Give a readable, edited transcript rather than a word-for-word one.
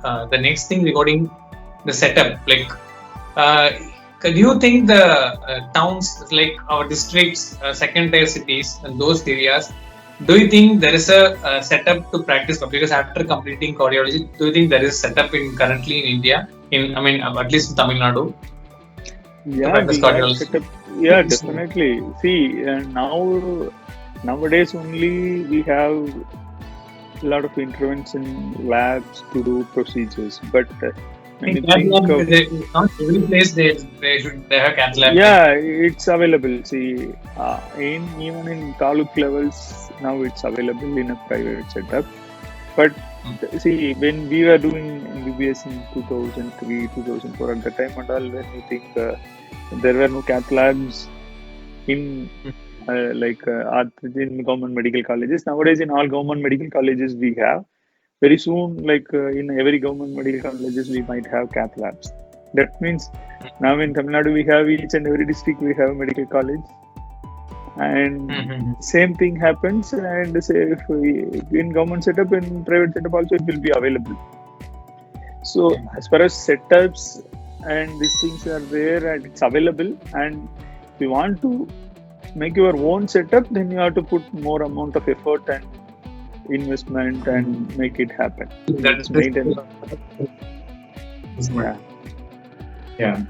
the next thing regarding the setup, like, do you think the towns like our districts, second tier cities, and those areas, do you think there is a setup to practice? Because after completing cardiology, do you think there is setup in currently in India, at least in Tamil Nadu, to Yeah, practice we have cardiology? set up. Yeah, definitely. See, nowadays only we have a lot of intervention labs to do procedures. But when you Cath think lab, of, not every place they have cath lab. yeah, it's available. See, even in taluk levels now it's available in a private setup. But see, when we were doing MBBS in 2003, 2004, at the time and all, when you think there were no cath labs in in government medical colleges. Nowadays, in all government medical colleges, we have. Very soon, in every government medical colleges, we might have cath labs. That means now in Tamil Nadu, we have each and every district, we have a medical college. And same thing happens, and say if in government setup, in private setup also, it will be available. So as far as setups and these things are there and it's available, and if you want to make your own setup, then you have to put more amount of effort and investment and make it happen. That's Maintenance. yeah.